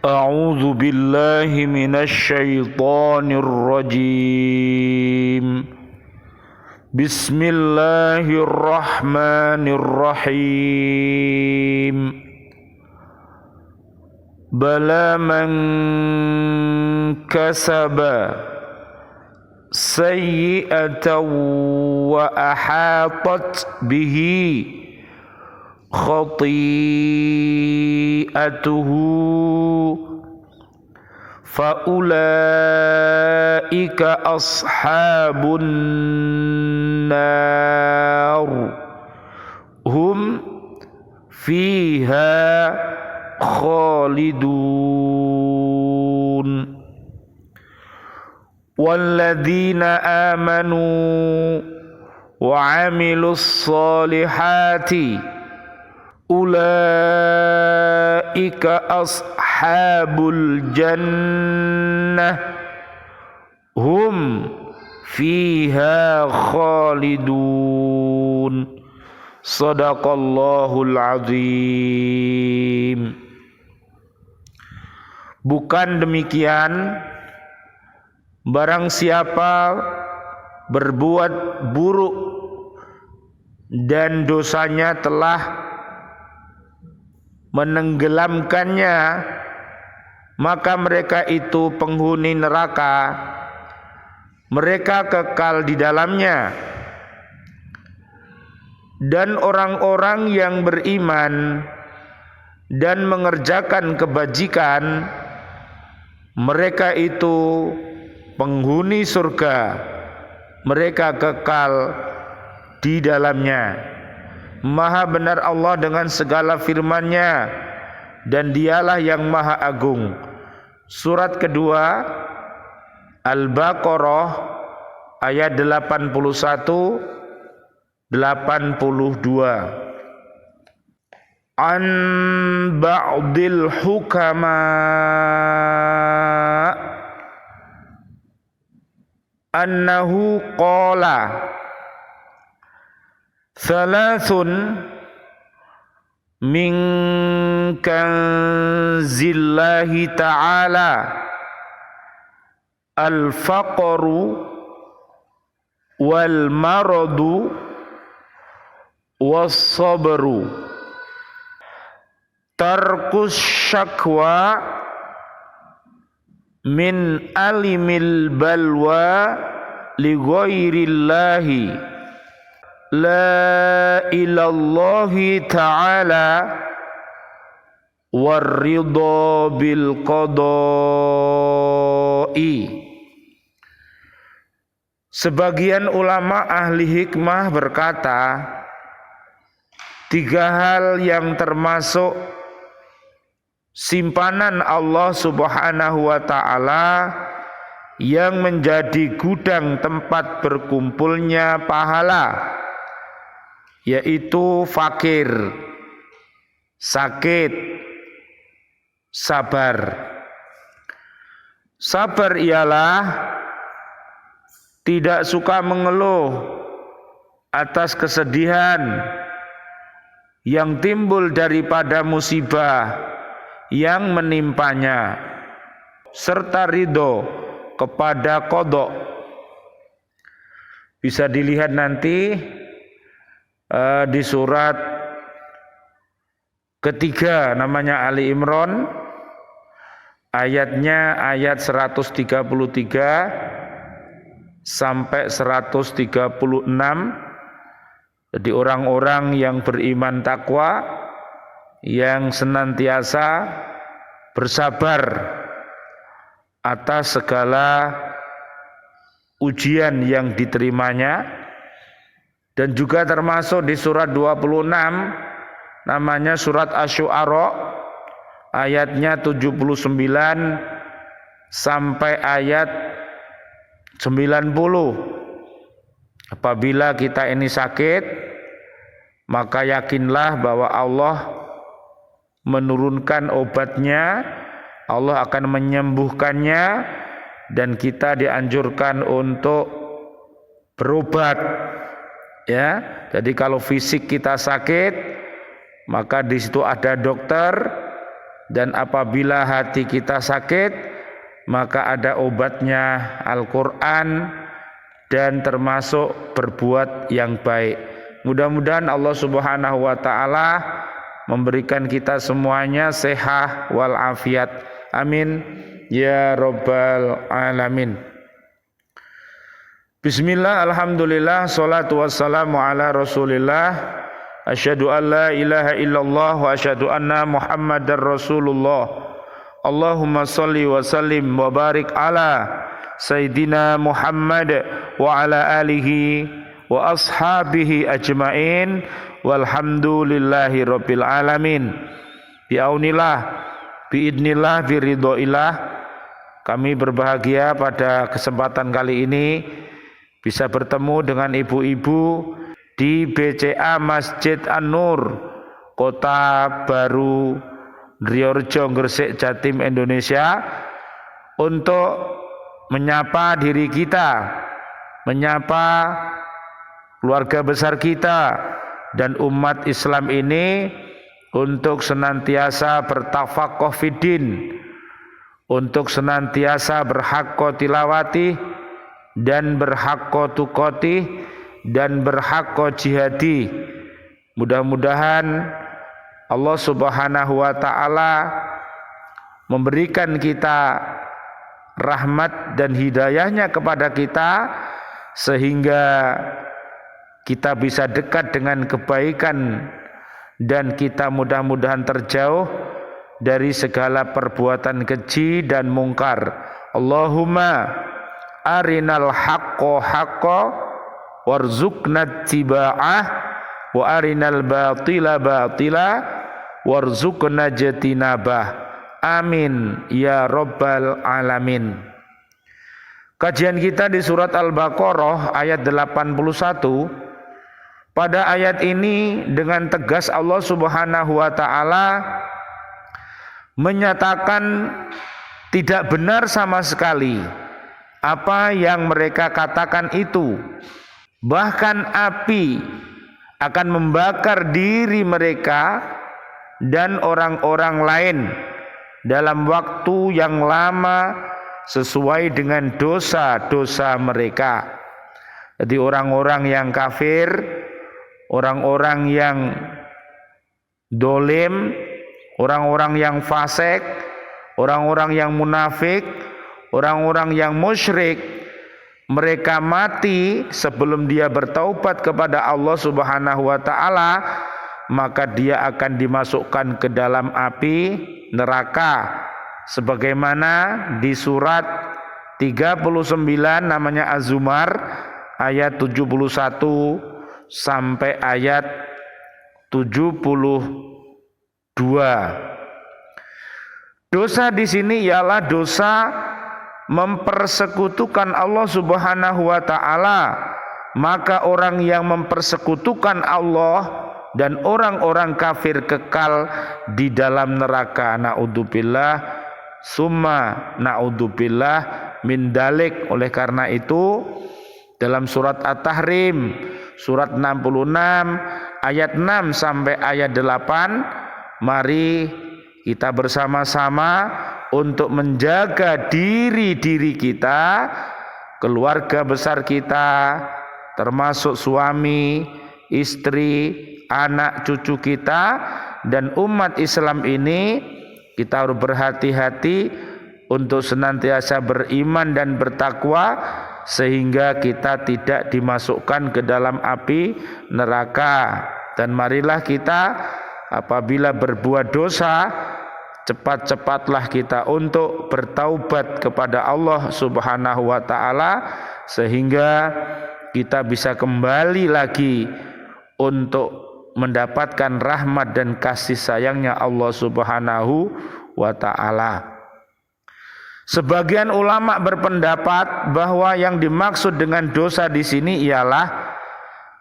أعوذ بالله من الشيطان الرجيم. بسم الله الرحمن الرحيم. بلى من كسب سيئة وأحاطت به خطيئته فأولئك أصحاب النار هم فيها خالدون. والذين آمنوا وعملوا الصالحات أولئك أصحاب الجنة هم فيها خالدون. Sadaqallahul azim. Bukan demikian, barang siapa berbuat buruk dan dosanya telah menenggelamkannya, maka mereka itu penghuni neraka, mereka kekal di dalamnya. Dan orang-orang yang beriman dan mengerjakan kebajikan, mereka itu penghuni surga, mereka kekal di dalamnya. Maha benar Allah dengan segala firman-Nya, dan Dialah yang Maha Agung. Surat kedua Al-Baqarah ayat 81-82. An ba'dil hukama annahu qala thalathun min kanzillahi ta'ala al-faqru wal maradu was sabru tarkus syakwa min alimil balwa li ghairillahi la ilallahi ta'ala warridha bil qada'i. Sebagian ulama ahli hikmah berkata, tiga hal yang termasuk simpanan Allah Subhanahu wa ta'ala yang menjadi gudang tempat berkumpulnya pahala, yaitu fakir, sakit, sabar. Sabar ialah tidak suka mengeluh atas kesedihan yang timbul daripada musibah yang menimpanya, serta ridho kepada qada. Bisa dilihat nanti di surat ketiga, namanya Ali Imran, ayatnya ayat 133 sampai 136. Jadi orang-orang yang beriman takwa, yang senantiasa bersabar atas segala ujian yang diterimanya. Dan juga termasuk di surat 26, namanya surat Asy-Syu'ara, ayatnya 79 sampai ayat 90. Apabila kita ini sakit, maka yakinlah bahwa Allah menurunkan obatnya, Allah akan menyembuhkannya, dan kita dianjurkan untuk berobat. Ya, jadi kalau fisik kita sakit, maka di situ ada dokter Dan apabila hati kita sakit, maka ada obatnya Al-Quran dan termasuk berbuat yang baik. Mudah-mudahan Allah Subhanahu wa ta'ala memberikan kita semuanya sehat walafiat. Amin ya rabbal alamin. Bismillah, alhamdulillah, salatu wassalamu ala rasulillah. Asyhadu an la ilaha illallah wa asyhadu anna muhammadar rasulullah. Allahumma salli wa sallim wa barik ala Sayyidina Muhammad wa ala alihi wa ashabihi ajmain walhamdulillahi rabbil alamin. Bi'aunillah, biidnillah, biridhoillah, kami berbahagia pada kesempatan kali ini bisa bertemu dengan ibu-ibu di BCA Masjid An-Nur, Kota Baru, Driorejo, Gresik, Jatim, Indonesia, untuk menyapa diri kita, menyapa keluarga besar kita dan umat Islam ini untuk senantiasa bertafaqquh fiddin, untuk senantiasa berhaqqa tilawati dan berhaqqa tuqati dan berhaqqa jihadi. Mudah-mudahan Allah Subhanahu wa ta'ala memberikan kita rahmat dan hidayahnya kepada kita, sehingga kita bisa dekat dengan kebaikan dan kita mudah-mudahan terjauh dari segala perbuatan keji dan mungkar. Allahumma arinal haqqo haqqo warzuqna tiba'ah wa arinal batila batila warzuqna jatinabah. Amin ya rabbal alamin. Kajian kita di surat Al-Baqarah ayat 81. Pada ayat ini dengan tegas Allah Subhanahu wa ta'ala menyatakan tidak benar sama sekali apa yang mereka katakan itu. Bahkan api akan membakar diri mereka dan orang-orang lain dalam waktu yang lama sesuai dengan dosa-dosa mereka. Jadi orang-orang yang kafir, orang-orang yang dolim, orang-orang yang fasik, orang-orang yang munafik, orang-orang yang musyrik, mereka mati sebelum dia bertaubat kepada Allah Subhanahu wa ta'ala, maka dia akan dimasukkan ke dalam api neraka, sebagaimana di surat 39 namanya Az-Zumar ayat 71 sampai ayat 72. Dosa di sini ialah dosa mempersekutukan Allah Subhanahu wa ta'ala. Maka orang yang mempersekutukan Allah dan orang-orang kafir kekal di dalam neraka. Na'udzubillah summa na'udzubillah min dalik. Oleh karena itu dalam surat At-Tahrim surat 66 ayat 6 sampai ayat 8, mari kita bersama-sama untuk menjaga diri-diri kita, keluarga besar kita, termasuk suami, istri, anak cucu kita dan umat Islam ini. Kita harus berhati-hati untuk senantiasa beriman dan bertakwa, sehingga kita tidak dimasukkan ke dalam api neraka. Dan marilah kita apabila berbuat dosa, cepat-cepatlah kita untuk bertaubat kepada Allah Subhanahu wa ta'ala, sehingga kita bisa kembali lagi untuk mendapatkan rahmat dan kasih sayangnya Allah Subhanahu wa ta'ala. Sebagian ulama berpendapat bahwa yang dimaksud dengan dosa di sini ialah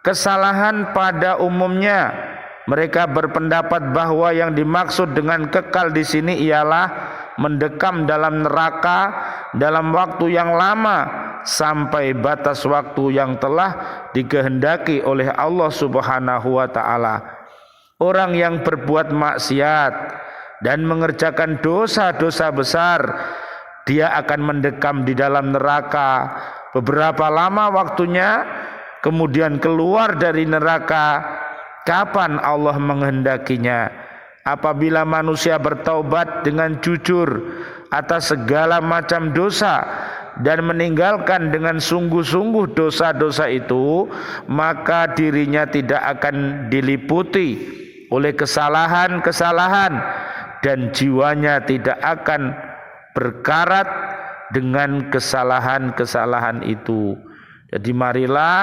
kesalahan pada umumnya. Mereka berpendapat bahwa yang dimaksud dengan kekal di sini ialah mendekam dalam neraka dalam waktu yang lama sampai batas waktu yang telah dikehendaki oleh Allah Subhanahu wa ta'ala. Orang yang berbuat maksiat dan mengerjakan dosa-dosa besar, dia akan mendekam di dalam neraka beberapa lama waktunya, kemudian keluar dari neraka kapan Allah menghendakinya. Apabila manusia bertaubat dengan jujur atas segala macam dosa dan meninggalkan dengan sungguh-sungguh dosa-dosa itu, maka dirinya tidak akan diliputi oleh kesalahan-kesalahan dan jiwanya tidak akan berkarat dengan kesalahan-kesalahan itu. Jadi marilah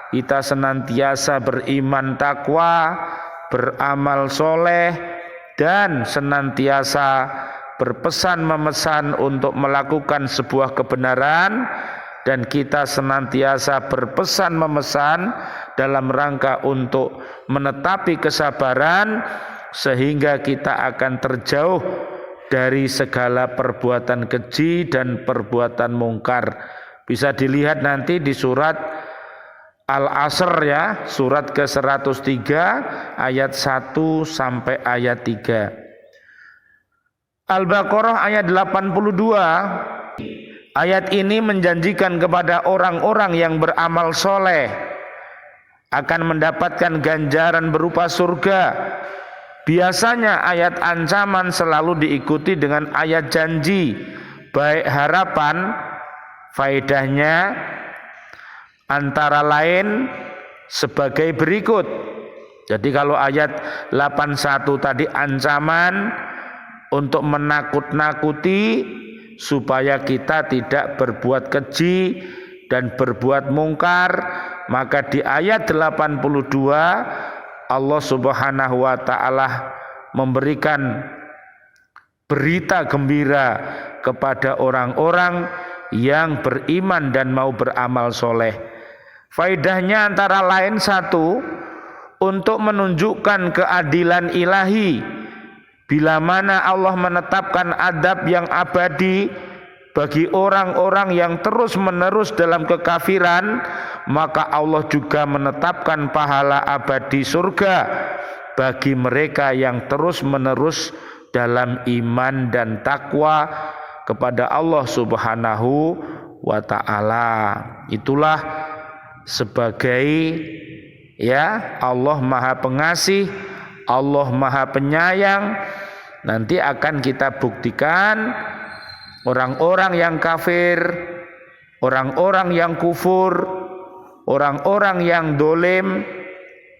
kita senantiasa beriman takwa, beramal soleh, dan senantiasa berpesan memesan untuk melakukan sebuah kebenaran, dan kita senantiasa berpesan memesan dalam rangka untuk menetapi kesabaran, sehingga kita akan terjauh dari segala perbuatan keji dan perbuatan mungkar. Bisa dilihat nanti di surat Al-Asr ya, surat ke-103 ayat 1 sampai ayat 3. Al-Baqarah ayat 82. Ayat ini menjanjikan kepada orang-orang yang beramal soleh akan mendapatkan ganjaran berupa surga. Biasanya ayat ancaman selalu diikuti dengan ayat janji, baik harapan. Faedahnya antara lain sebagai berikut. Jadi kalau ayat 81 tadi ancaman untuk menakut-nakuti supaya kita tidak berbuat keji dan berbuat mungkar, maka di ayat 82 Allah Subhanahu wa taala memberikan berita gembira kepada orang-orang yang beriman dan mau beramal soleh. Faedahnya antara lain satu, untuk menunjukkan keadilan ilahi. Bila mana Allah menetapkan adab yang abadi bagi orang-orang yang terus-menerus dalam kekafiran, maka Allah juga menetapkan pahala abadi surga bagi mereka yang terus-menerus dalam iman dan takwa kepada Allah Subhanahu wa ta'ala. Itulah sebagai ya, Allah Maha Pengasih, Allah Maha Penyayang. Nanti akan kita buktikan orang-orang yang kafir, orang-orang yang kufur, orang-orang yang dolim,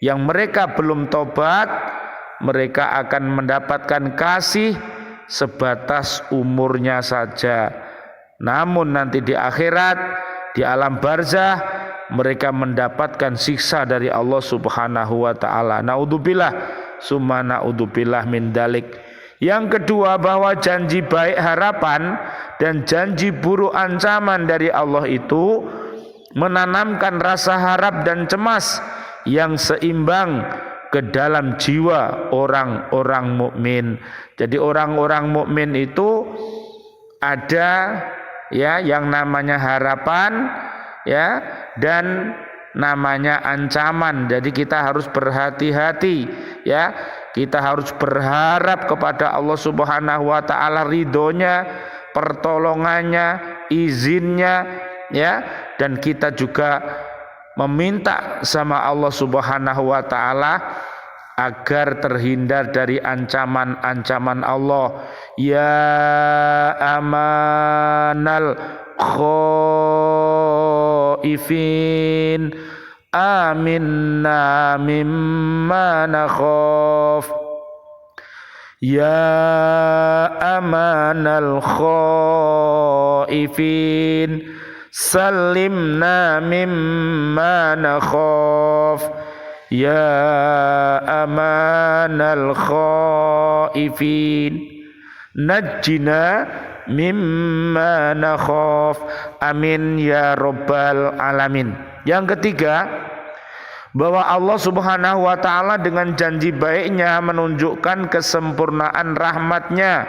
yang mereka belum tobat, mereka akan mendapatkan kasih sebatas umurnya saja. Namun nanti di akhirat, di alam barzah, mereka mendapatkan siksa dari Allah Subhanahu wa ta'ala. Naudzubillah, summa naudzubillah min dalik. Yang kedua, bahwa janji baik harapan dan janji buruk ancaman dari Allah itu menanamkan rasa harap dan cemas yang seimbang ke dalam jiwa orang-orang mukmin. Jadi orang-orang mukmin itu ada ya yang namanya harapan ya dan namanya ancaman. Jadi kita harus berhati-hati ya. Kita harus berharap kepada Allah Subhanahu wa taala ridhonya, pertolongannya, izinnya ya, dan kita juga meminta sama Allah Subhanahu wa taala agar terhindar dari ancaman-ancaman Allah. Ya amanal khaifin aminna mimma nakhaf. Ya amanal khaifin salimna mimma nakhaf. Ya amanal khaifin najjina mimma nakhaf. Amin ya rabbal alamin. Yang ketiga, bahwa Allah Subhanahu wa ta'ala dengan janji baiknya menunjukkan kesempurnaan rahmatnya,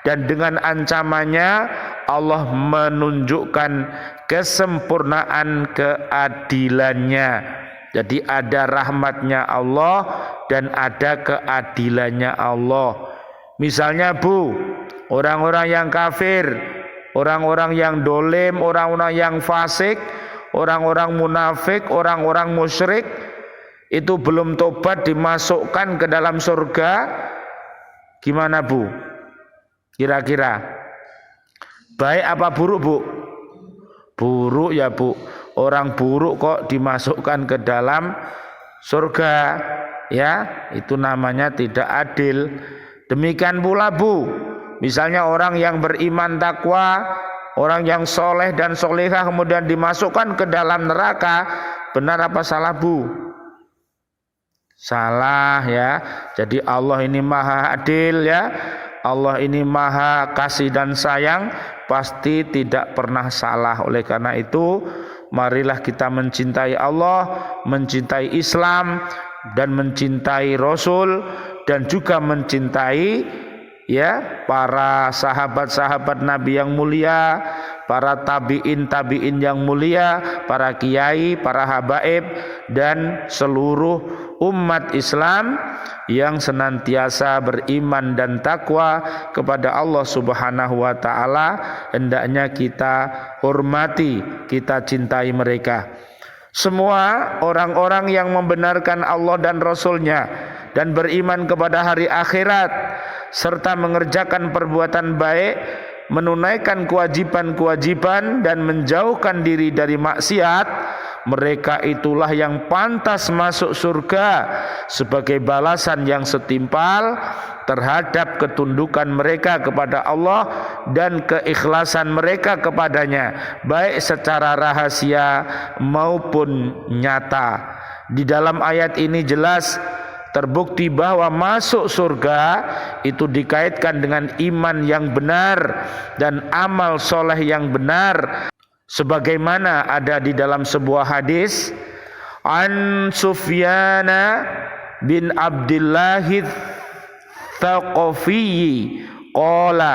dan dengan ancamannya Allah menunjukkan kesempurnaan keadilannya. Jadi ada rahmatnya Allah dan ada keadilannya Allah. Misalnya Bu, orang-orang yang kafir, orang-orang yang dolim, orang-orang yang fasik, orang-orang munafik, orang-orang musyrik, itu belum tobat dimasukkan ke dalam surga, gimana Bu? Kira-kira baik apa buruk Bu? Buruk ya Bu. Orang buruk kok dimasukkan ke dalam surga, ya itu namanya tidak adil. Demikian pula Bu, misalnya orang yang beriman takwa, orang yang soleh dan solehah kemudian dimasukkan ke dalam neraka, benar apa salah Bu? Salah ya. Jadi Allah ini maha adil ya, Allah ini maha kasih dan sayang, pasti tidak pernah salah. Oleh karena itu marilah kita mencintai Allah, mencintai Islam, dan mencintai Rasul, dan juga mencintai ya para sahabat-sahabat Nabi yang mulia, para tabi'in yang mulia, para kiai, para habaib, dan seluruh umat Islam yang senantiasa beriman dan takwa kepada Allah Subhanahu wa taala. Hendaknya kita hormati, kita cintai mereka. Semua orang-orang yang membenarkan Allah dan Rasul-Nya dan beriman kepada hari akhirat serta mengerjakan perbuatan baik, menunaikan kewajiban-kewajiban dan menjauhkan diri dari maksiat, mereka itulah yang pantas masuk surga sebagai balasan yang setimpal terhadap ketundukan mereka kepada Allah dan keikhlasan mereka kepadanya, baik secara rahasia maupun nyata. Di dalam ayat ini jelas terbukti bahwa masuk surga itu dikaitkan dengan iman yang benar dan amal soleh yang benar, sebagaimana ada di dalam sebuah hadis an Sufyana bin Abdillahi Thaqafi qala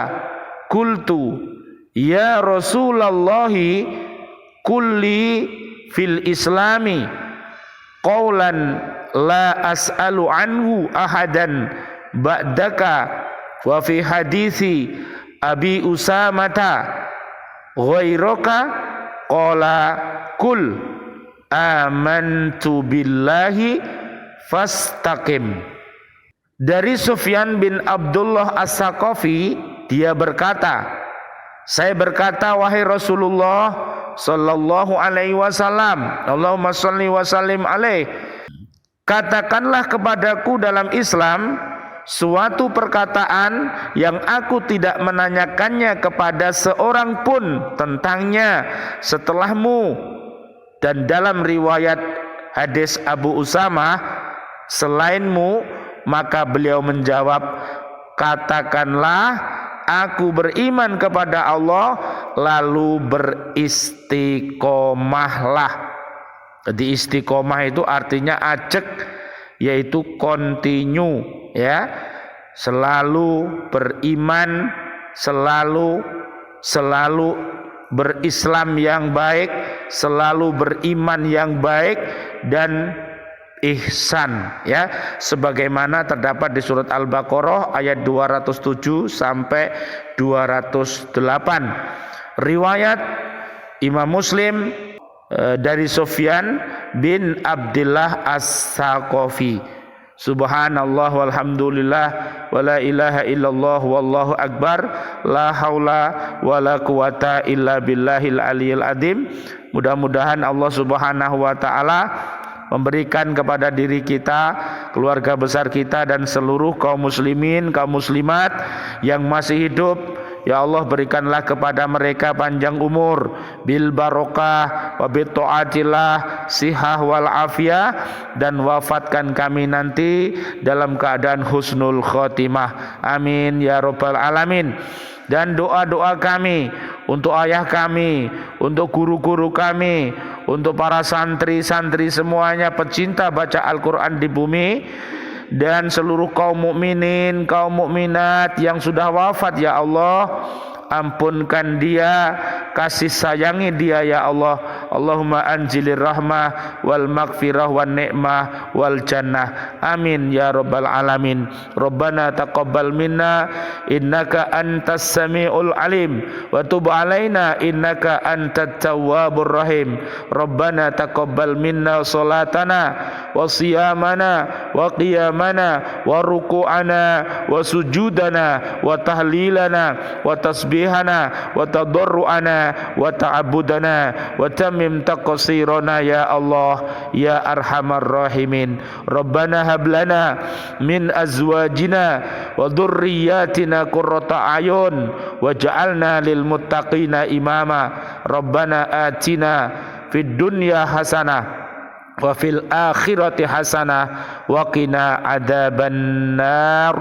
qultu ya Rasulullah kulli fil islami qawlan la as'alu anhu ahadan ba'daka wa fi hadisi Abi Usamata ghairaka qala kul amantu billahi fastaqim. Dari Sufyan bin Abdullah As-Saqafi, dia berkata, saya berkata wahai Rasulullah sallallahu alaihi wasallam, Allahumma shalli wa sallim alaihi, katakanlah kepadaku dalam Islam suatu perkataan yang aku tidak menanyakannya kepada seorang pun tentangnya setelahmu. Dan dalam riwayat hadis Abu Usamah selainmu, maka beliau menjawab, katakanlah aku beriman kepada Allah lalu beristiqomahlah. Jadi istiqomah itu artinya ajek, yaitu continue ya, selalu beriman, selalu berislam yang baik, selalu beriman yang baik dan ihsan ya, sebagaimana terdapat di surat Al-Baqarah ayat 207 sampai 208. Riwayat Imam Muslim dari Sufyan bin Abdullah As-Saqafi. Subhanallah walhamdulillah wala ilaha illallah wallahu akbar la haula wala quwata illa billahil aliyil azim. Mudah-mudahan Allah Subhanahu wa taala memberikan kepada diri kita, keluarga besar kita dan seluruh kaum muslimin, kaum muslimat yang masih hidup, ya Allah berikanlah kepada mereka panjang umur bil barokah wa bit taatillah sihah wal afiyah, dan wafatkan kami nanti dalam keadaan husnul khotimah, amin ya rabbal alamin. Dan doa-doa kami untuk ayah kami, untuk guru-guru kami, untuk para santri-santri semuanya pecinta baca Al-Quran di bumi, dan seluruh kaum mukminin, kaum mukminat yang sudah wafat, ya Allah ampunkan dia, kasih sayangi dia ya Allah, Allahumma anzilir rahmah wal maghfirah wan ni'mah wal jannah. Amin ya rabbal alamin. Rabbana taqabbal minna innaka antas samiul alim wa tub alaina innaka antat tawwabur rahim. Rabbana taqabbal minna salatana wa siyamana wa qiyamana wa ruku'ana wa sujudana wa tahlilana wa tasbihana wa tadarru'ana wa ta'abbudana wa tamim taqsirana ya Allah ya arhamar rahimin. Rabbana hablana min azwajina wa dhurriyyatina qurrata ayun waj'alna lil muttaqina imama. Rabbana atina fid dunya hasanah wa fil akhirati hasanah wa qina adzaban nar.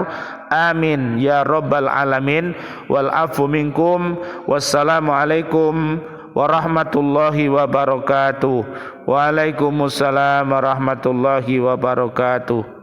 Amin ya rabbal alamin. Wal afu minkum. Wassalamu alaikum warahmatullahi wabarakatuh. Waalaikumsalam warahmatullahi wabarakatuh.